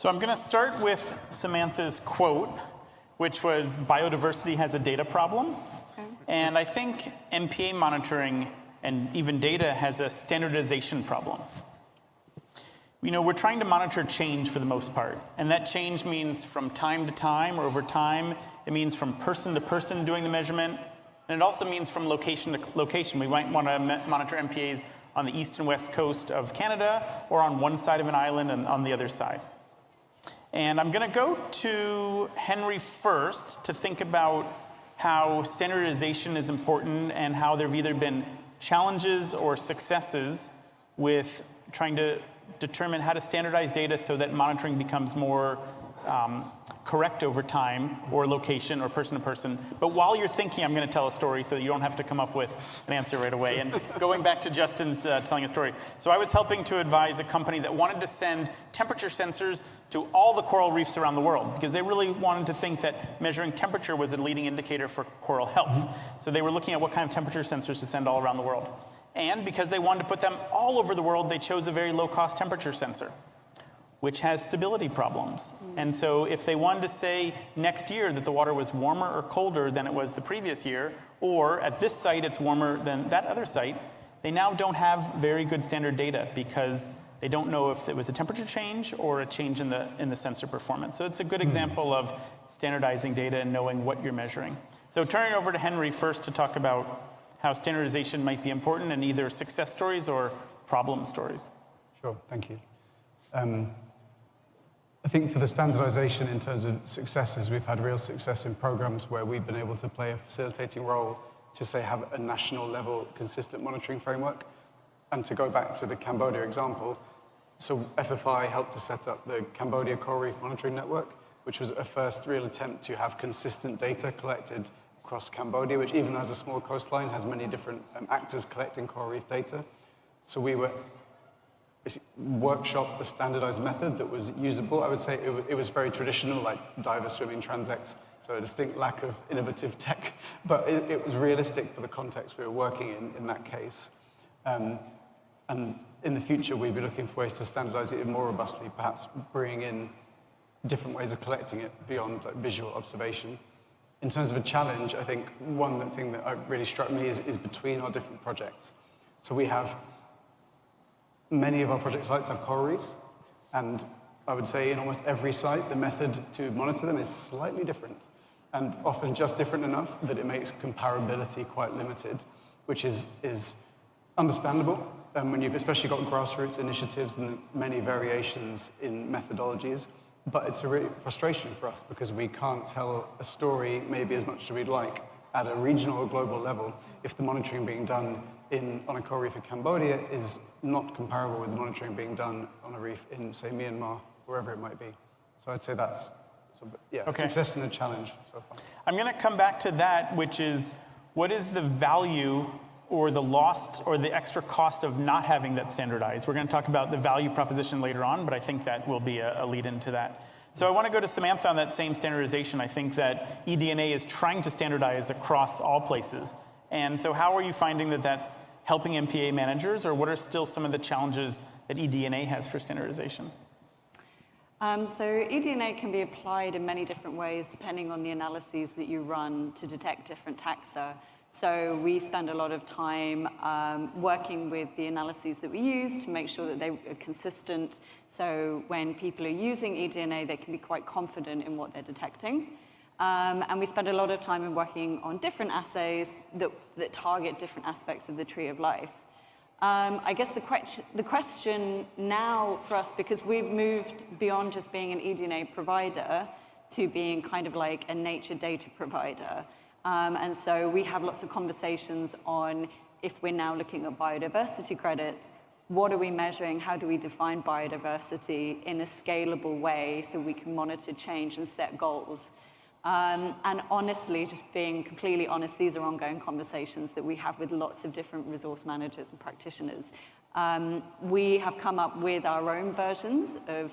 So I'm going to start with Samantha's quote, which was, biodiversity has a data problem. Okay. And I think MPA monitoring and even data has a standardization problem. You know, we're trying to monitor change for the most part. And that change means from time to time or over time. It means from person to person doing the measurement. And it also means from location to location. We might want to monitor MPAs on the east and west coast of Canada, or on one side of an island and on the other side. And I'm going to go to Henry first to think about how standardization is important and how there have either been challenges or successes with trying to determine how to standardize data so that monitoring becomes more correct over time, or location, or person to person. But while you're thinking, I'm going to tell a story so that you don't have to come up with an answer right away. And going back to Justin's telling a story. So I was helping to advise a company that wanted to send temperature sensors to all the coral reefs around the world, because they really wanted to think that measuring temperature was a leading indicator for coral health. So they were looking at what kind of temperature sensors to send all around the world. And because they wanted to put them all over the world, they chose a very low-cost temperature sensor, which has stability problems. And so if they wanted to say next year that the water was warmer or colder than it was the previous year, or at this site it's warmer than that other site, they now don't have very good standard data because they don't know if it was a temperature change or a change in the sensor performance. So it's a good example of standardizing data and knowing what you're measuring. So turning over to Henry first to talk about how standardization might be important in either success stories or problem stories. Sure, thank you. I think for the standardization in terms of successes, we've had real success in programs where we've been able to play a facilitating role to, say, have a national level consistent monitoring framework. And to go back to the Cambodia example, so FFI helped to set up the Cambodia Coral Reef Monitoring Network, which was a first real attempt to have consistent data collected across Cambodia, which even as a small coastline has many different actors collecting coral reef data. So we were workshopped a standardized method that was usable. I would say it was very traditional, like diver swimming transects, so a distinct lack of innovative tech, but it was realistic for the context we were working in that case. And in the future, we'd be looking for ways to standardize it even more robustly, perhaps bringing in different ways of collecting it beyond like visual observation. In terms of a challenge, I think one thing that really struck me is between our different projects. So we have many of our project sites have coral reefs, and I would say in almost every site, the method to monitor them is slightly different, and often just different enough that it makes comparability quite limited, which is understandable when you've especially got grassroots initiatives and many variations in methodologies. But it's a real frustration for us because we can't tell a story maybe as much as we'd like at a regional or global level if the monitoring being done on a coral reef in Cambodia is not comparable with the monitoring being done on a reef in, say, Myanmar, wherever it might be. So I'd say that's okay. Success and a challenge so far. I'm going to come back to that, which is, what is the value or the lost or the extra cost of not having that standardized? We're going to talk about the value proposition later on, but I think that will be a lead into that. So I want to go to Samantha on that same standardization. I think that eDNA is trying to standardize across all places. And so how are you finding that that's helping MPA managers, or what are still some of the challenges that eDNA has for standardization? So eDNA can be applied in many different ways depending on the analyses that you run to detect different taxa. So we spend a lot of time working with the analyses that we use to make sure that they are consistent. So when people are using eDNA, they can be quite confident in what they're detecting. And we spend a lot of time in working on different assays that target different aspects of the tree of life. I guess the question now for us, because we've moved beyond just being an eDNA provider to being kind of like a nature data provider. And so we have lots of conversations on, if we're now looking at biodiversity credits, what are we measuring? How do we define biodiversity in a scalable way so we can monitor change and set goals? And honestly, just being completely honest, these are ongoing conversations that we have with lots of different resource managers and practitioners. We have come up with our own versions of,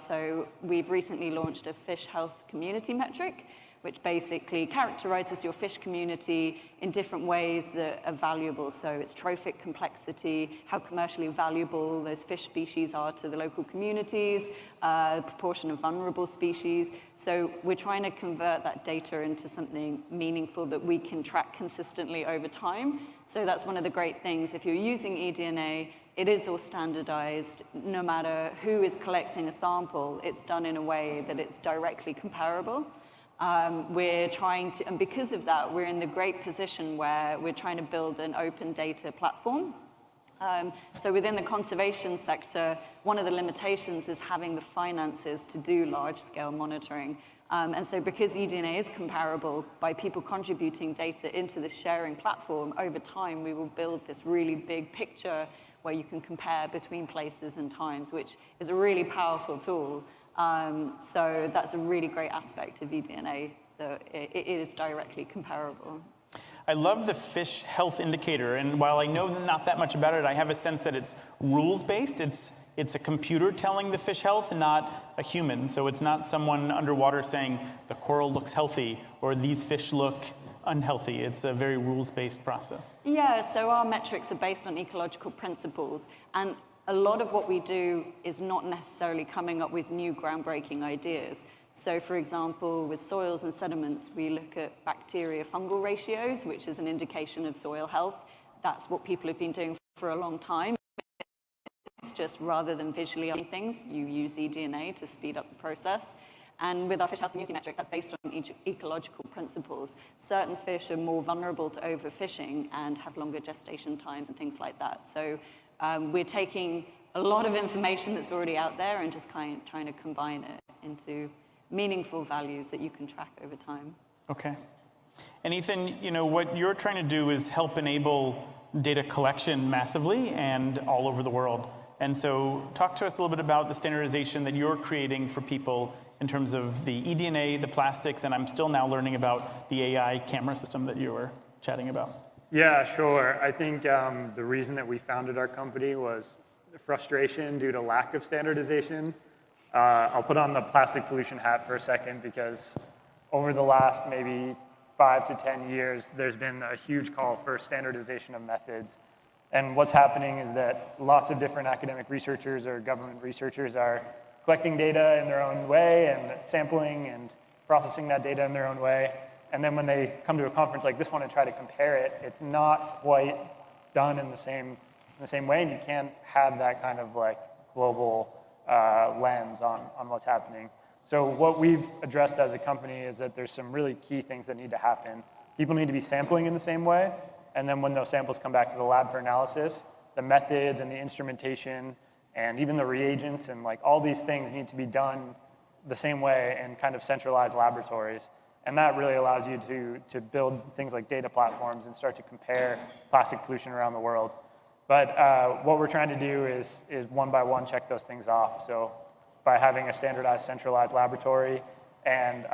so we've recently launched a fish health community metric, which basically characterizes your fish community in different ways that are valuable. So it's trophic complexity, how commercially valuable those fish species are to the local communities, the proportion of vulnerable species. So we're trying to convert that data into something meaningful that we can track consistently over time. So that's one of the great things. If you're using eDNA, it is all standardized. No matter who is collecting a sample, it's done in a way that it's directly comparable. We're trying to, and because of that, we're in the great position where we're trying to build an open data platform. So within the conservation sector, one of the limitations is having the finances to do large-scale monitoring. And so because eDNA is comparable, by people contributing data into the sharing platform, over time we will build this really big picture where you can compare between places and times, which is a really powerful tool. So that's a really great aspect of eDNA, that it is directly comparable. I love the fish health indicator, and while I know not that much about it, I have a sense that it's rules-based. It's a computer telling the fish health, not a human. So it's not someone underwater saying the coral looks healthy or these fish look unhealthy. It's a very rules-based process. Yeah, so our metrics are based on ecological principles, and a lot of what we do is not necessarily coming up with new groundbreaking ideas. So for example, with soils and sediments, we look at bacteria-fungal ratios, which is an indication of soil health. That's what people have been doing for a long time. It's just rather than visually on things, you use eDNA to speed up the process. And with our fish health community metric, that's based on ecological principles. Certain fish are more vulnerable to overfishing and have longer gestation times and things like that. So we're taking a lot of information that's already out there and just trying to combine it into meaningful values that you can track over time. Okay. And Ethan, what you're trying to do is help enable data collection massively and all over the world. And so talk to us a little bit about the standardization that you're creating for people in terms of the eDNA, the plastics, and I'm still now learning about the AI camera system that you were chatting about. Yeah, sure. I think the reason that we founded our company was frustration due to lack of standardization. I'll put on the plastic pollution hat for a second because over the last maybe 5 to 10 years, there's been a huge call for standardization of methods. And what's happening is that lots of different academic researchers or government researchers are collecting data in their own way and sampling and processing that data in their own way. And then when they come to a conference like this one and try to compare it, it's not quite done in the same way, and you can't have that kind of like global lens on what's happening. So what we've addressed as a company is that there's some really key things that need to happen. People need to be sampling in the same way, and then when those samples come back to the lab for analysis, the methods and the instrumentation and even the reagents and like all these things need to be done the same way in kind of centralized laboratories. And that really allows you to build things like data platforms and start to compare plastic pollution around the world. But what we're trying to do is one by one check those things off. So by having a standardized, centralized laboratory and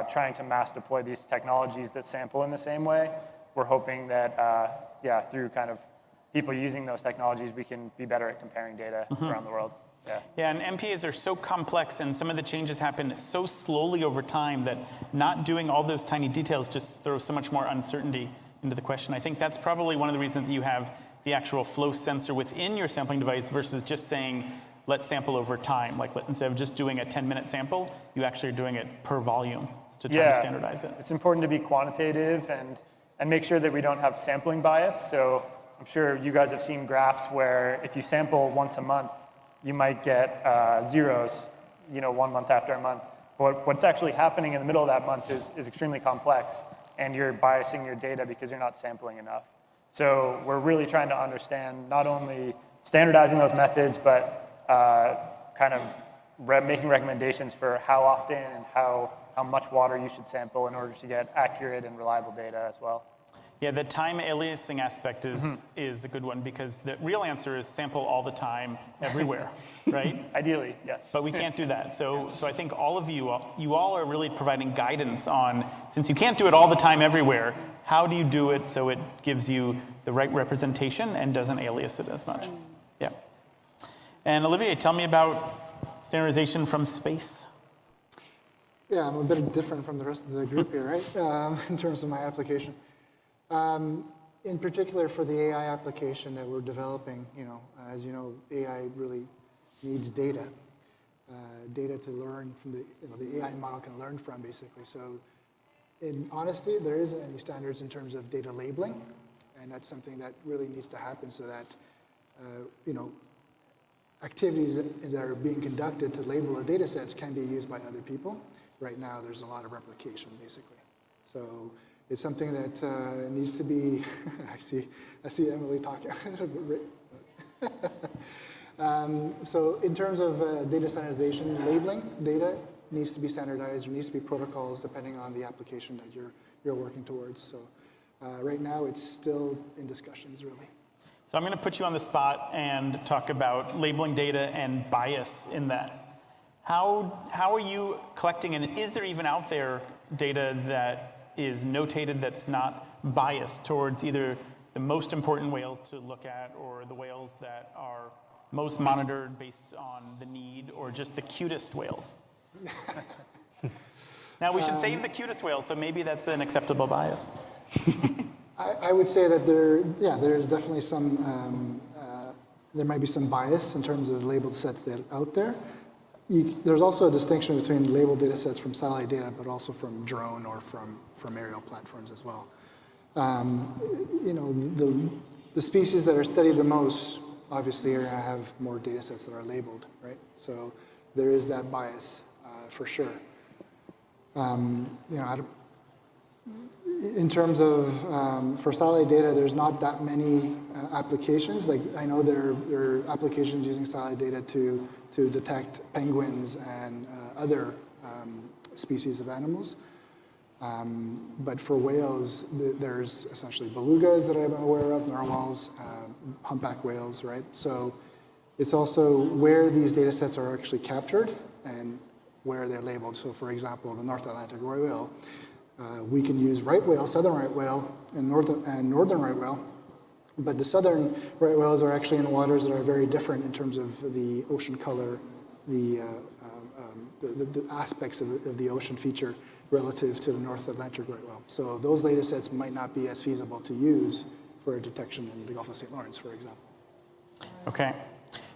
trying to mass deploy these technologies that sample in the same way, we're hoping that, through kind of people using those technologies, we can be better at comparing data around the world. Yeah, and MPAs are so complex, and some of the changes happen so slowly over time that not doing all those tiny details just throws so much more uncertainty into the question. I think that's probably one of the reasons that you have the actual flow sensor within your sampling device versus just saying, let's sample over time. Like instead of just doing a 10-minute sample, you actually are doing it per volume to try to standardize it. It's important to be quantitative and make sure that we don't have sampling bias. So I'm sure you guys have seen graphs where if you sample once a month, you might get zeros, 1 month after a month. But what's actually happening in the middle of that month is extremely complex, and you're biasing your data because you're not sampling enough. So we're really trying to understand not only standardizing those methods, but kind of making recommendations for how often and how much water you should sample in order to get accurate and reliable data as well. Yeah, the time aliasing aspect is a good one because the real answer is sample all the time, everywhere, right? Ideally, yes. But we can't do that. So I think all of you all are really providing guidance on, since you can't do it all the time everywhere, how do you do it so it gives you the right representation and doesn't alias it as much? Yeah. And Olivier, tell me about standardization from space. Yeah, I'm a bit different from the rest of the group here, right? In terms of my application. In particular for the AI application that we're developing, as you know, AI really needs data. Data to learn from the AI model can learn from, basically. So in honesty, there isn't any standards in terms of data labeling, and that's something that really needs to happen so that, activities that are being conducted to label the data sets can be used by other people. Right now, there's a lot of replication, basically. So it's something that needs to be, I see Emily talking. So in terms of data standardization, labeling data needs to be standardized. There needs to be protocols depending on the application that you're working towards. So right now, it's still in discussions, really. So I'm going to put you on the spot and talk about labeling data and bias in that. How are you collecting, and is there even out there data that is notated that's not biased towards either the most important whales to look at or the whales that are most monitored based on the need, or just the cutest whales? Now, we should save the cutest whales, so maybe that's an acceptable bias. I would say that there's definitely some, there might be some bias in terms of labeled sets that are out there. There's also a distinction between labeled data sets from satellite data, but also from drone or from aerial platforms as well. The species that are studied the most, obviously, are going to have more data sets that are labeled, right? So there is that bias for sure. In terms of, for satellite data, there's not that many applications. Like, I know there are applications using satellite data to detect penguins and other species of animals. But for whales, there's essentially belugas that I'm aware of, narwhals, humpback whales, right? So it's also where these data sets are actually captured and where they're labeled. So for example, the North Atlantic right whale, we can use right whale, southern right whale, and northern right whale. But the southern right whales are actually in waters that are very different in terms of the ocean color, the aspects of the ocean feature relative to the North Atlantic right whale. So those data sets might not be as feasible to use for a detection in the Gulf of St. Lawrence, for example. Okay.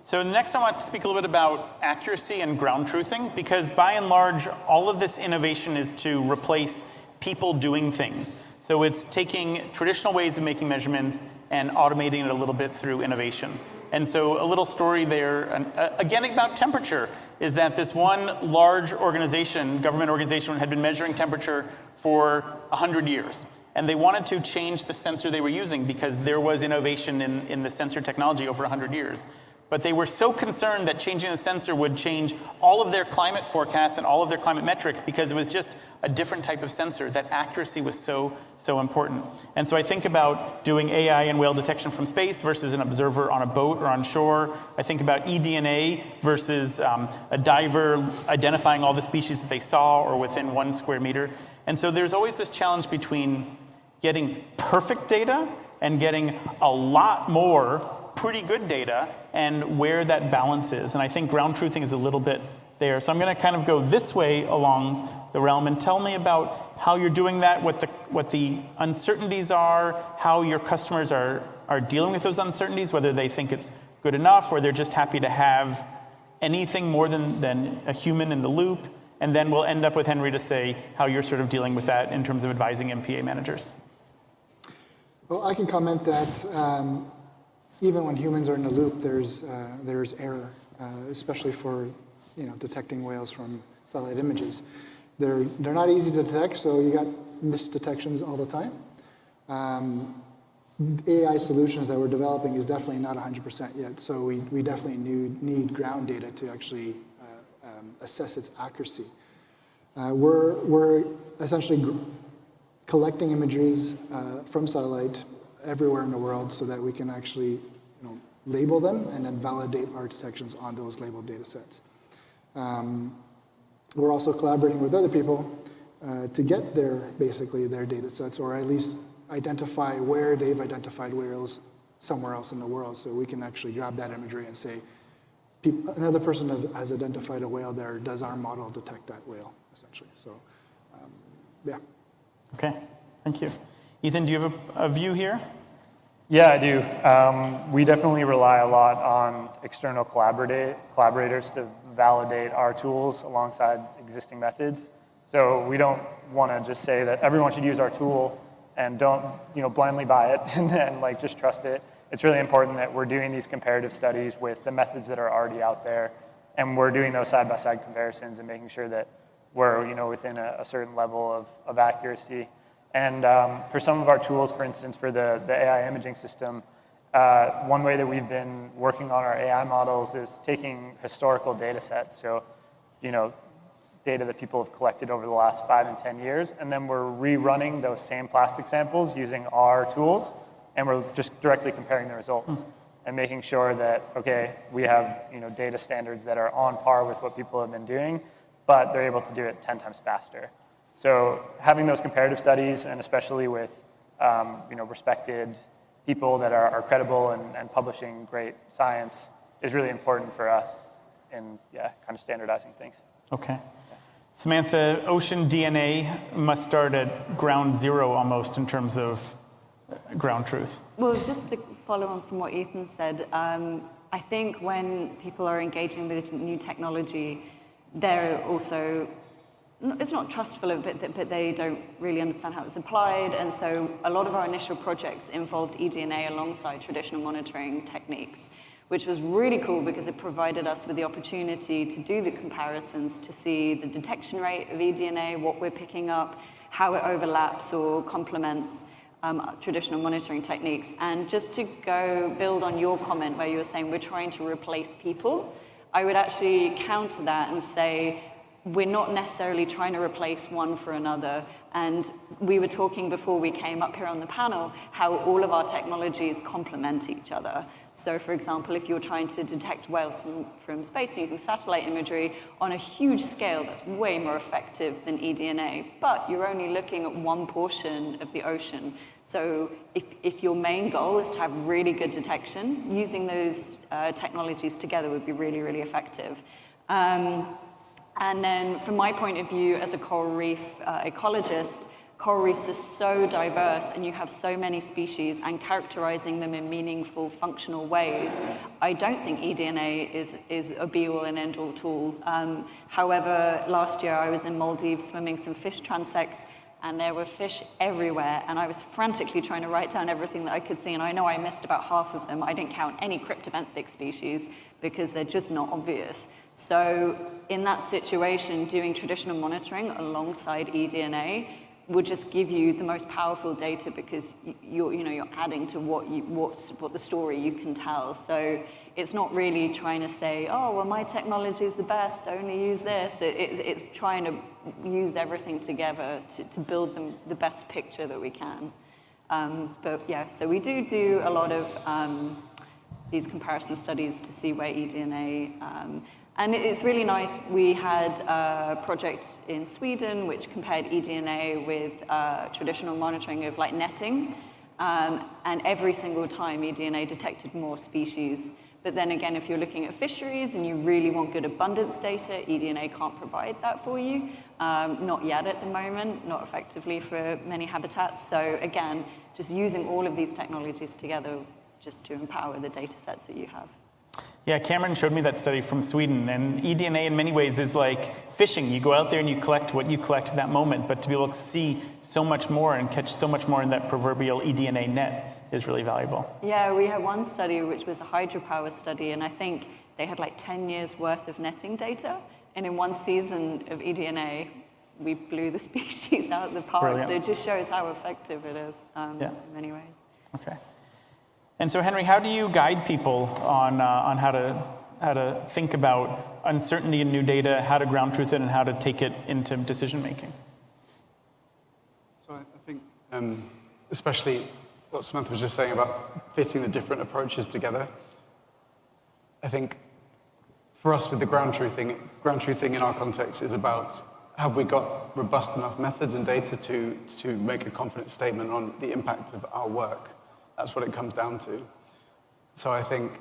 So next I want to speak a little bit about accuracy and ground truthing, because by and large, all of this innovation is to replace people doing things. So it's taking traditional ways of making measurements and automating it a little bit through innovation. And so a little story there, again about temperature, is that this one large organization, government organization, had been measuring temperature for 100 years. And they wanted to change the sensor they were using because there was innovation in the sensor technology over 100 years. But they were so concerned that changing the sensor would change all of their climate forecasts and all of their climate metrics because it was just a different type of sensor, that accuracy was so important. And so I think about doing AI and whale detection from space versus an observer on a boat or on shore. I think about eDNA versus a diver identifying all the species that they saw or within 1 square meter. And so there's always this challenge between getting perfect data and getting a lot more pretty good data, and where that balance is. And I think ground truthing is a little bit there. So I'm going to kind of go this way along the realm and tell me about how you're doing that, what the uncertainties are, how your customers are dealing with those uncertainties, whether they think it's good enough or they're just happy to have anything more than a human in the loop. And then we'll end up with Henry to say how you're sort of dealing with that in terms of advising MPA managers. Well, I can comment that even when humans are in the loop, there's error, especially for detecting whales from satellite images. They're not easy to detect, so you got missed detections all the time. AI solutions that we're developing is definitely not 100% yet, so we definitely need ground data to actually assess its accuracy. We're essentially collecting imageries from satellite everywhere in the world so that we can actually label them and then validate our detections on those labeled data sets. We're also collaborating with other people to get their data sets, or at least identify where they've identified whales somewhere else in the world, so we can actually grab that imagery and say, another person has identified a whale there, does our model detect that whale, essentially? So, yeah. Okay, thank you. Ethan, do you have a view here? Yeah, I do. We definitely rely a lot on external collaborators to validate our tools alongside existing methods. So we don't want to just say that everyone should use our tool and don't blindly buy it and like just trust it. It's really important that we're doing these comparative studies with the methods that are already out there, and we're doing those side-by-side comparisons and making sure that we're within a certain level of accuracy. And for some of our tools, for instance, for the AI imaging system, one way that we've been working on our AI models is taking historical data sets, so data that people have collected over the last 5 and 10 years, and then we're rerunning those same plastic samples using our tools, and we're just directly comparing the results and making sure that, okay, we have data standards that are on par with what people have been doing, but they're able to do it 10 times faster. So having those comparative studies, and especially with respected people that are credible and publishing great science, is really important for us in kind of standardizing things. Okay. Samantha, ocean DNA must start at ground zero almost in terms of ground truth. Well, just to follow on from what Ethan said, I think when people are engaging with new technology, they're also, it's not trustful of it, but they don't really understand how it's applied. And so a lot of our initial projects involved eDNA alongside traditional monitoring techniques, which was really cool because it provided us with the opportunity to do the comparisons, to see the detection rate of eDNA, what we're picking up, how it overlaps or complements traditional monitoring techniques. And just to go build on your comment where you were saying we're trying to replace people, I would actually counter that and say we're not necessarily trying to replace one for another. And we were talking before we came up here on the panel how all of our technologies complement each other. So for example, if you're trying to detect whales from space using satellite imagery on a huge scale, that's way more effective than eDNA, but you're only looking at one portion of the ocean. So if your main goal is to have really good detection, using those technologies together would be really, really effective. And then from my point of view as a coral reef ecologist, coral reefs are so diverse and you have so many species, and characterizing them in meaningful, functional ways, I don't think eDNA is a be-all and end-all tool. However, last year I was in Maldives swimming some fish transects, and there were fish everywhere, and I was frantically trying to write down everything that I could see, and I know I missed about half of them. I didn't count any cryptobenthic species because they're just not obvious. So in that situation, doing traditional monitoring alongside eDNA would just give you the most powerful data because you're adding to what the story you can tell. So it's not really trying to say, oh, well, my technology is the best, only use this. It's trying to use everything together to build the best picture that we can. But yeah, so we do a lot of these comparison studies to see where eDNA, and it's really nice. We had a project in Sweden which compared eDNA with traditional monitoring of like netting, and every single time eDNA detected more species. But then again, if you're looking at fisheries and you really want good abundance data, eDNA can't provide that for you. Not yet at the moment, not effectively for many habitats. So again, just using all of these technologies together just to empower the data sets that you have. Yeah, Cameron showed me that study from Sweden, and eDNA in many ways is like fishing. You go out there and you collect what you collect at that moment, but to be able to see so much more and catch so much more in that proverbial eDNA net is really valuable. Yeah, we had one study which was a hydropower study, and I think they had like 10 years worth of netting data, and in one season of eDNA, we blew the species out of the park. Brilliant. So it just shows how effective it is in many ways. Okay. And so, Henry, how do you guide people on how to think about uncertainty in new data, how to ground truth it, and how to take it into decision making? So I think, especially what Samantha was just saying about fitting the different approaches together, I think for us with the ground truthing in our context is about, have we got robust enough methods and data to make a confident statement on the impact of our work? That's what it comes down to. So I think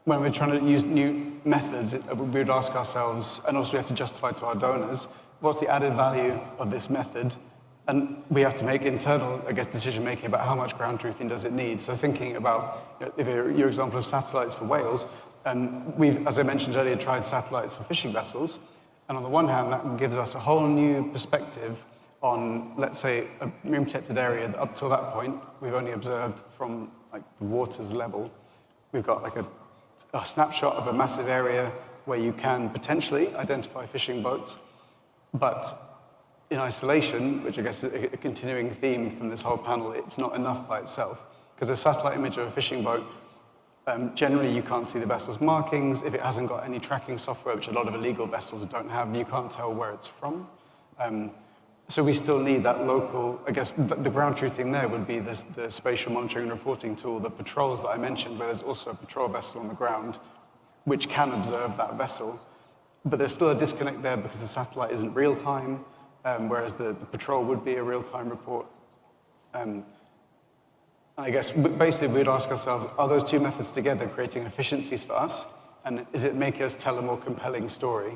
when we're trying to use new methods, we would ask ourselves, and also we have to justify to our donors, what's the added value of this method? And we have to make internal, I guess, decision-making about how much ground truthing does it need. So thinking about, if your example of satellites for whales, we've, as I mentioned earlier, tried satellites for fishing vessels. And on the one hand, that gives us a whole new perspective on, let's say, a marine-protected area that up till that point, we've only observed from like the water's level. We've got like a snapshot of a massive area where you can potentially identify fishing boats, but in isolation, which I guess is a continuing theme from this whole panel, it's not enough by itself. Because a satellite image of a fishing boat, generally you can't see the vessel's markings. If it hasn't got any tracking software, which a lot of illegal vessels don't have, you can't tell where it's from. So we still need that local, I guess the ground truthing there would be the spatial monitoring and reporting tool, the patrols that I mentioned, where there's also a patrol vessel on the ground, which can observe that vessel. But there's still a disconnect there because the satellite isn't real time, whereas the patrol would be a real-time report. And I guess basically we'd ask ourselves, are those two methods together creating efficiencies for us? And is it making us tell a more compelling story?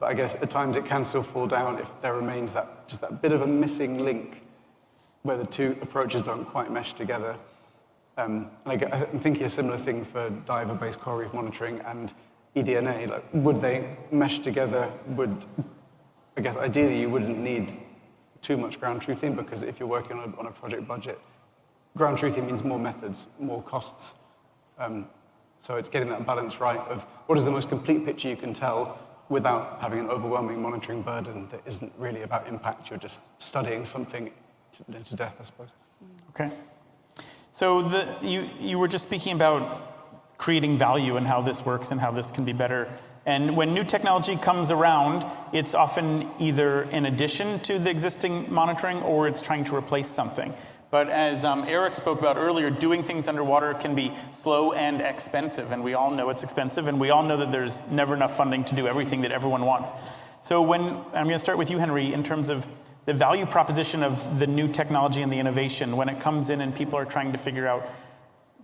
But I guess at times it can still fall down if there remains just that bit of a missing link where the two approaches don't quite mesh together. And I'm thinking a similar thing for diver-based coral reef monitoring and eDNA. Like, would they mesh together? I guess ideally you wouldn't need too much ground truthing, because if you're working on a project budget, ground truthing means more methods, more costs. So it's getting that balance right of what is the most complete picture you can tell without having an overwhelming monitoring burden that isn't really about impact. You're just studying something to death, I suppose. Okay. So you were just speaking about creating value and how this works and how this can be better. And when new technology comes around, it's often either in addition to the existing monitoring or it's trying to replace something. But as Eric spoke about earlier, doing things underwater can be slow and expensive, and we all know it's expensive, and we all know that there's never enough funding to do everything that everyone wants. So I'm going to start with you, Henry, in terms of the value proposition of the new technology and the innovation when it comes in and people are trying to figure out,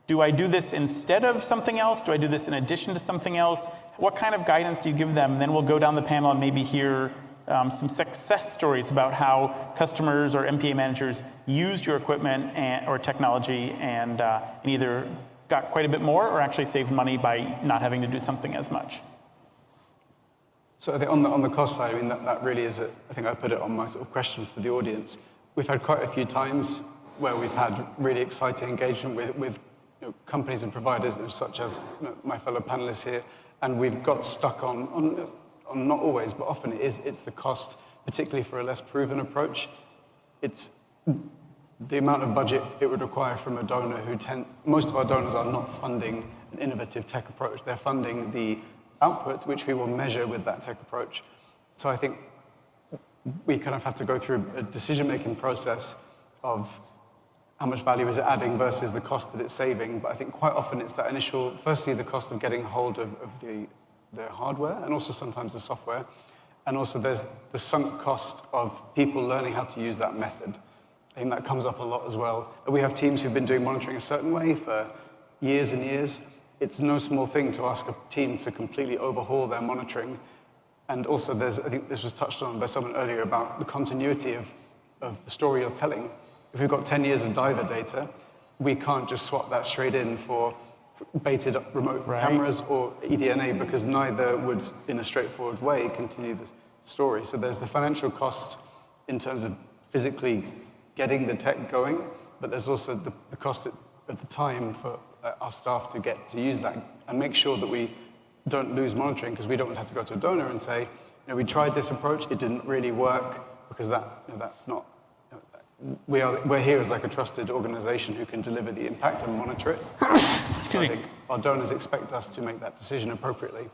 do I do this instead of something else? Do I do this in addition to something else? What kind of guidance do you give them? And then we'll go down the panel and maybe hear some success stories about how customers or MPA managers used your equipment or technology and either got quite a bit more or actually saved money by not having to do something as much. So I think on the cost side, I mean, that really is I think I put it on my sort of questions for the audience. We've had quite a few times where we've had really exciting engagement with companies and providers such as my fellow panelists here, and we've got stuck on not always, but often it's the cost, particularly for a less proven approach. It's the amount of budget it would require from a donor most of our donors are not funding an innovative tech approach. They're funding the output, which we will measure with that tech approach. So I think we kind of have to go through a decision-making process of how much value is it adding versus the cost that it's saving. But I think quite often it's that initial, firstly, the cost of getting hold of the hardware and also sometimes the software. And also there's the sunk cost of people learning how to use that method. I think that comes up a lot as well. We have teams who've been doing monitoring a certain way for years and years. It's no small thing to ask a team to completely overhaul their monitoring. And also I think this was touched on by someone earlier about the continuity of the story you're telling. If we've got 10 years of diver data, we can't just swap that straight in for baited remote cameras or eDNA, because neither would, in a straightforward way, continue the story. So there's the financial cost in terms of physically getting the tech going, but there's also the cost of the time for our staff to get to use that and make sure that we don't lose monitoring, because we don't have to go to a donor and say, we tried this approach, it didn't really work, because that's not. We're here as like a trusted organization who can deliver the impact and monitor it. So I think our donors expect us to make that decision appropriately.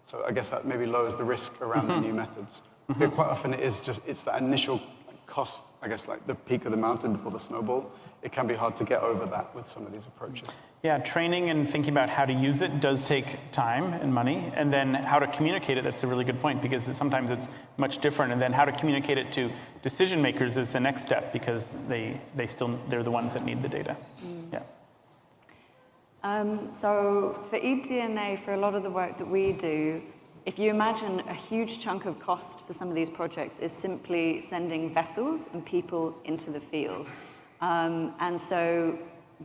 So I guess that maybe lowers the risk around the new methods. But quite often it's that initial cost, I guess, like the peak of the mountain before the snowball. It can be hard to get over that with some of these approaches. Yeah, training and thinking about how to use it does take time and money, and then how to communicate it, that's a really good point, because sometimes it's much different, and then how to communicate it to decision makers is the next step, because they're the ones that need the data. Yeah. So for eDNA, for a lot of the work that we do, if you imagine a huge chunk of cost for some of these projects is simply sending vessels and people into the field. And so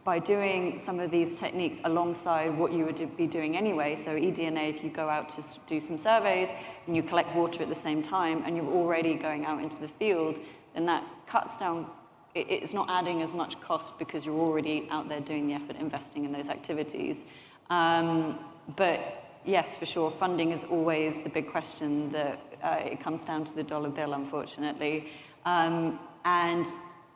by doing some of these techniques alongside what you would be doing anyway, so eDNA, if you go out to do some surveys and you collect water at the same time and you're already going out into the field, then that cuts down, it's not adding as much cost because you're already out there doing the effort investing in those activities. But yes, for sure, funding is always the big question that it comes down to the dollar bill, unfortunately. And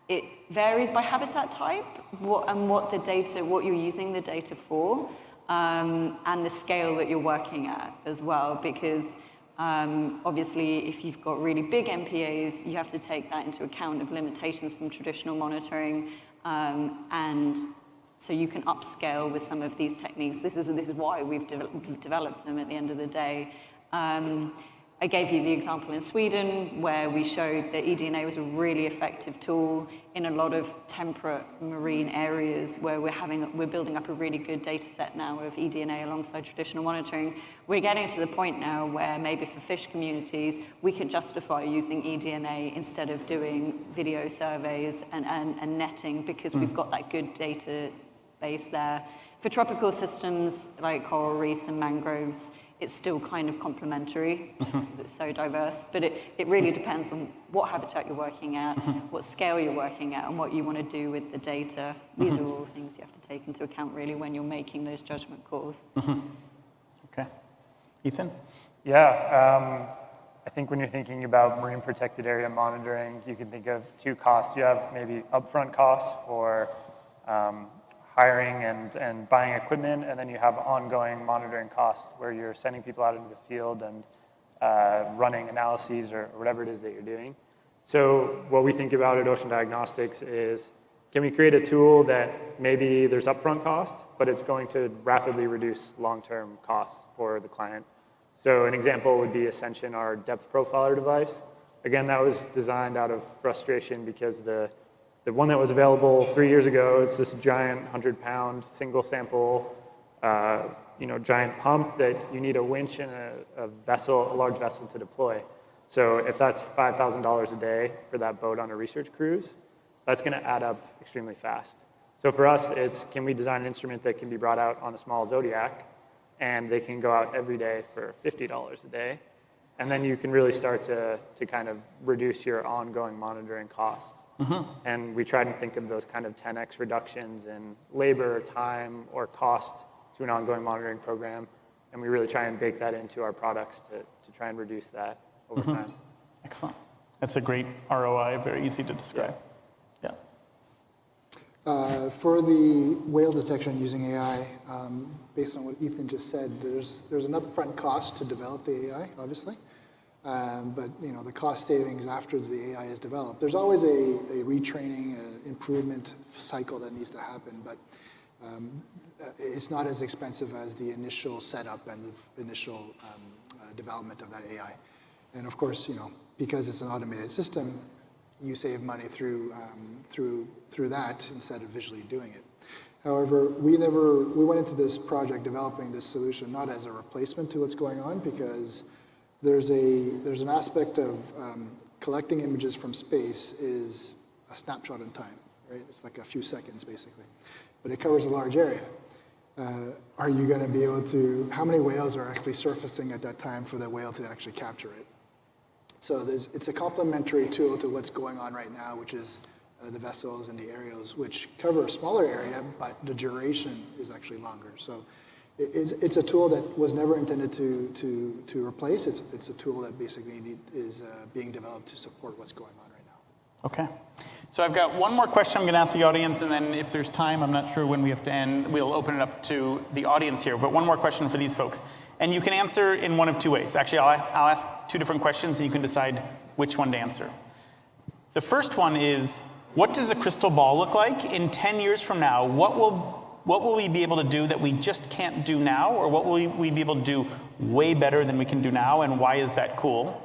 it varies by habitat type what you're using the data for, and the scale that you're working at as well, because obviously if you've got really big MPAs, you have to take that into account of limitations from traditional monitoring, and so you can upscale with some of these techniques. This is why we've developed them at the end of the day. I gave you the example in Sweden where we showed that eDNA was a really effective tool in a lot of temperate marine areas where we're building up a really good data set now of eDNA alongside traditional monitoring. We're getting to the point now where maybe for fish communities, we can justify using eDNA instead of doing video surveys and netting because we've got that good data base there. For tropical systems like coral reefs and mangroves, it's still kind of complementary just because it's so diverse, but it really depends on what habitat you're working at, what scale you're working at, and what you want to do with the data. These are all things you have to take into account really when you're making those judgment calls. Okay. Ethan? Yeah, I think when you're thinking about marine protected area monitoring, you can think of two costs. You have maybe upfront costs for hiring and buying equipment, and then you have ongoing monitoring costs where you're sending people out into the field and running analyses or whatever it is that you're doing. So what we think about at Ocean Diagnostics is, can we create a tool that maybe there's upfront cost, but it's going to rapidly reduce long-term costs for the client? So an example would be Ascension, our depth profiler device. Again, that was designed out of frustration because the one that was available 3 years ago, it's this giant 100-pound single sample, giant pump that you need a winch and a large vessel to deploy. So if that's $5,000 a day for that boat on a research cruise, that's going to add up extremely fast. So for us, it's can we design an instrument that can be brought out on a small Zodiac, and they can go out every day for $50 a day, and then you can really start to kind of reduce your ongoing monitoring costs. And we try to think of those kind of 10x reductions in labor, time, or cost to an ongoing monitoring program. And we really try and bake that into our products to try and reduce that over time. Excellent. That's a great ROI, very easy to describe. Yeah. For the whale detection using AI, based on what Ethan just said, there's an upfront cost to develop the AI, obviously. But the cost savings after the AI is developed, there's always a retraining, improvement cycle that needs to happen, but it's not as expensive as the initial setup and the initial development of that AI. And of course, because it's an automated system, you save money through that instead of visually doing it. However, we went into this project developing this solution not as a replacement to what's going on, because there's an aspect of collecting images from space is a snapshot in time, right? It's like a few seconds, basically. But it covers a large area. Are you going to be able to, how many whales are actually surfacing at that time for the whale to actually capture it? So it's a complementary tool to what's going on right now, which is the vessels and the aerials, which cover a smaller area, but the duration is actually longer. So it's a tool that was never intended to replace. It's a tool that basically is being developed to support what's going on right now. Okay. So I've got one more question I'm going to ask the audience, and then if there's time, I'm not sure when we have to end, we'll open it up to the audience here. But one more question for these folks. And you can answer in one of two ways. Actually, I'll ask two different questions, and you can decide which one to answer. The first one is, what does a crystal ball look like in 10 years from now? What will we be able to do that we just can't do now? Or what will we be able to do way better than we can do now? And why is that cool?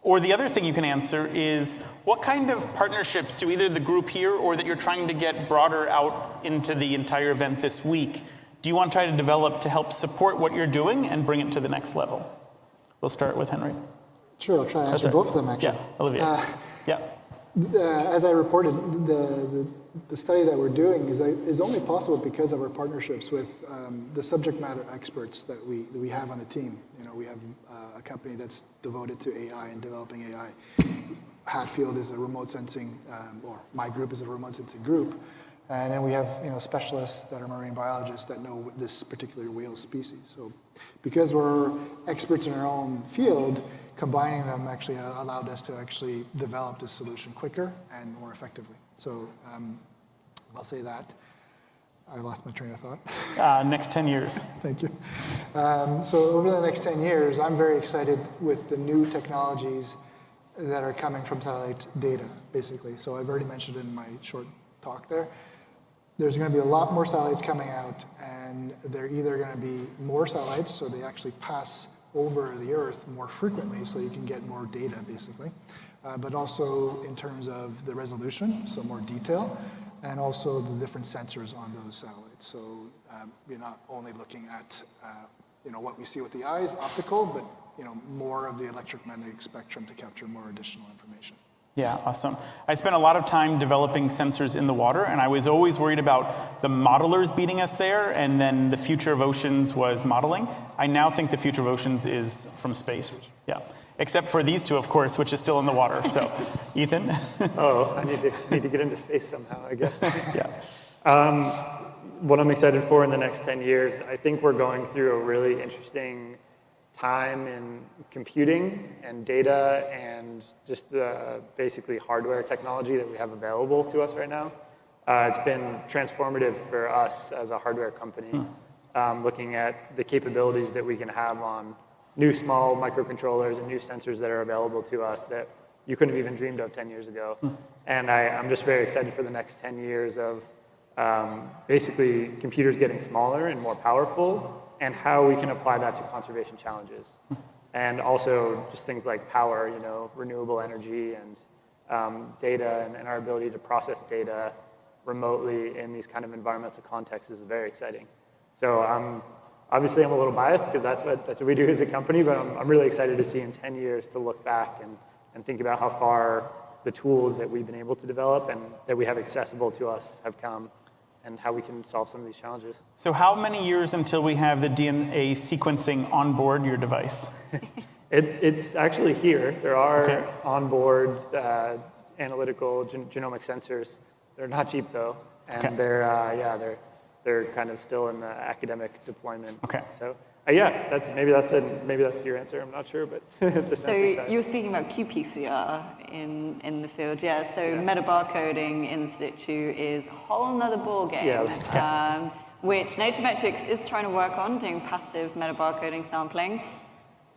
Or the other thing you can answer is, what kind of partnerships do either the group here or that you're trying to get broader out into the entire event this week, do you want to try to develop to help support what you're doing and bring it to the next level? We'll start with Henry. Sure, I'll try to answer both of them, actually. Yeah, Olivier. Yeah. As I reported, the study that we're doing is only possible because of our partnerships with the subject matter experts that we have on the team. You know, we have a company that's devoted to AI and developing AI. Hatfield is a remote sensing, or my group is a remote sensing group. And then we have specialists that are marine biologists that know this particular whale species. So because we're experts in our own field, combining them actually allowed us to actually develop this solution quicker and more effectively. So I'll say that. I lost my train of thought. Next 10 years. Thank you. So over the next 10 years, I'm very excited with the new technologies that are coming from satellite data, basically. So I've already mentioned in my short talk there. There's going to be a lot more satellites coming out, and they're either going to be more satellites, so they actually pass over the Earth more frequently, so you can get more data, basically. But also in terms of the resolution, so more detail, and also the different sensors on those satellites. So you're not only looking at what we see with the eyes, optical, but more of the electromagnetic spectrum to capture more additional information. Yeah, awesome. I spent a lot of time developing sensors in the water, and I was always worried about the modelers beating us there, and then the future of oceans was modeling. I now think the future of oceans is from space. Yeah, except for these two, of course, which is still in the water. So, Ethan? I need to get into space somehow, I guess. Yeah. What I'm excited for in the next 10 years, I think we're going through a really interesting time in computing and data and just the basically hardware technology that we have available to us right now. It's been transformative for us as a hardware company, looking at the capabilities that we can have on new small microcontrollers and new sensors that are available to us that you couldn't have even dreamed of 10 years ago. And I'm just very excited for the next 10 years of basically computers getting smaller and more powerful, and how we can apply that to conservation challenges. And also just things like power, renewable energy and data and our ability to process data remotely in these kind of environmental contexts is very exciting. So obviously I'm a little biased because that's what we do as a company, but I'm really excited to see in 10 years to look back and think about how far the tools that we've been able to develop and that we have accessible to us have come, and how we can solve some of these challenges. So how many years until we have the DNA sequencing on board your device? It's actually here. There are onboard analytical genomic sensors. They're not cheap though, and they're kind of still in the academic deployment. Okay. So maybe that's your answer. I'm not sure, but so you were speaking about qPCR in the field, yeah. So metabarcoding in situ is a whole nother ballgame. Yeah, that's right. Which NatureMetrics is trying to work on, doing passive metabarcoding sampling.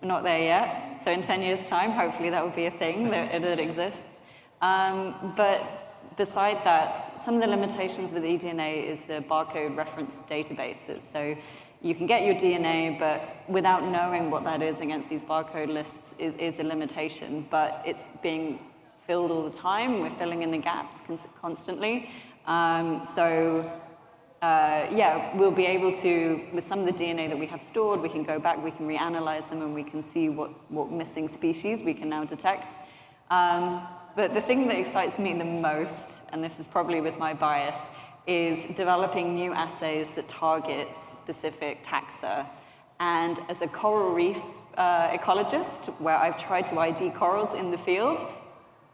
We're not there yet. So in 10 years' time, hopefully that will be a thing that exists. But beside that, some of the limitations with eDNA is the barcode reference databases. So you can get your DNA, but without knowing what that is against these barcode lists is a limitation. But it's being filled all the time. We're filling in the gaps constantly. We'll be able to, with some of the DNA that we have stored, we can go back, we can reanalyze them, and we can see what missing species we can now detect. But the thing that excites me the most, and this is probably with my bias, is developing new assays that target specific taxa. And as a coral reef ecologist, where I've tried to ID corals in the field,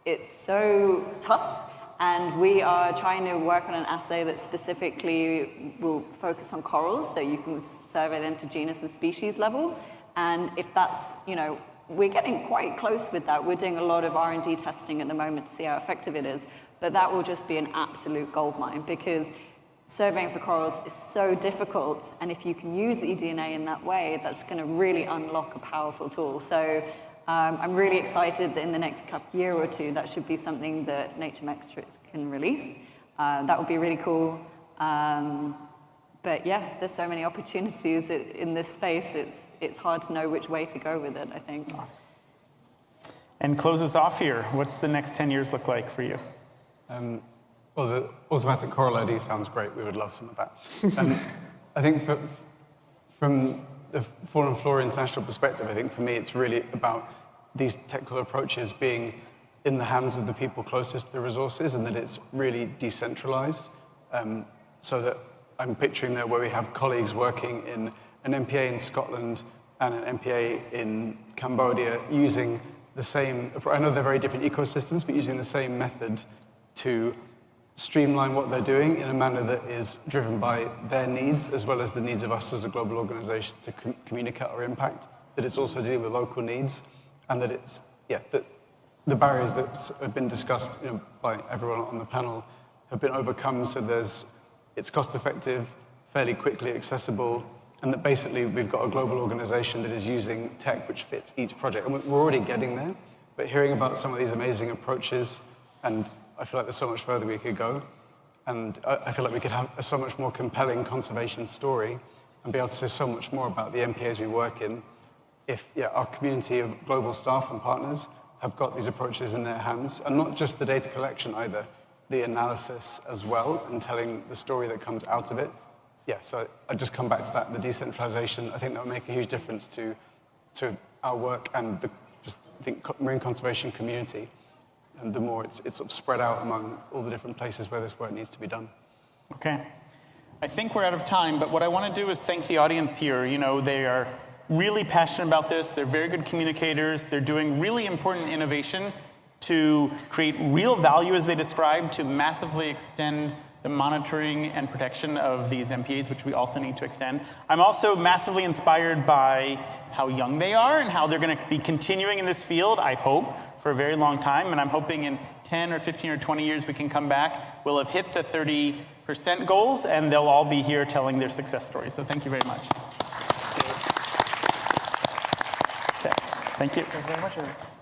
it's so tough. And we are trying to work on an assay that specifically will focus on corals, so you can survey them to genus and species level. And if that's, we're getting quite close with that. We're doing a lot of R&D testing at the moment to see how effective it is. But that will just be an absolute goldmine, because surveying for corals is so difficult. And if you can use eDNA in that way, that's going to really unlock a powerful tool. So I'm really excited that in the next year or two, that should be something that NatureMetrics can release. That would be really cool. But yeah, there's so many opportunities in this space. It's hard to know which way to go with it, I think. And close us off here. What's the next 10 years look like for you? Well, the automatic coral ID sounds great. We would love some of that. I think from the Fauna and Flora international perspective, I think for me it's really about these technical approaches being in the hands of the people closest to the resources, and that it's really decentralized. So that I'm picturing there where we have colleagues working in an MPA in Scotland and an MPA in Cambodia using the same, I know they're very different ecosystems, but using the same method to streamline what they're doing in a manner that is driven by their needs as well as the needs of us as a global organization to communicate our impact, that it's also dealing with local needs, and that it's, that the barriers that have been discussed by everyone on the panel have been overcome, so it's cost effective, fairly quickly accessible, and that basically we've got a global organization that is using tech which fits each project. And we're already getting there, but hearing about some of these amazing approaches, and I feel like there's so much further we could go. And I feel like we could have a so much more compelling conservation story and be able to say so much more about the MPAs we work in if our community of global staff and partners have got these approaches in their hands, and not just the data collection either, the analysis as well, and telling the story that comes out of it. So I just come back to that, the decentralization. I think that will make a huge difference to our work and the marine conservation community. And the more it's sort of spread out among all the different places where this work needs to be done. Okay. I think we're out of time, but what I want to do is thank the audience here. They are really passionate about this. They're very good communicators. They're doing really important innovation to create real value, as they described, to massively extend the monitoring and protection of these MPAs, which we also need to extend. I'm also massively inspired by how young they are and how they're going to be continuing in this field, I hope, for a very long time. And I'm hoping in 10 or 15 or 20 years we can come back, we'll have hit the 30% goals, and they'll all be here telling their success stories. So thank you very much. Okay. Thank you. Thank you very much, Eric.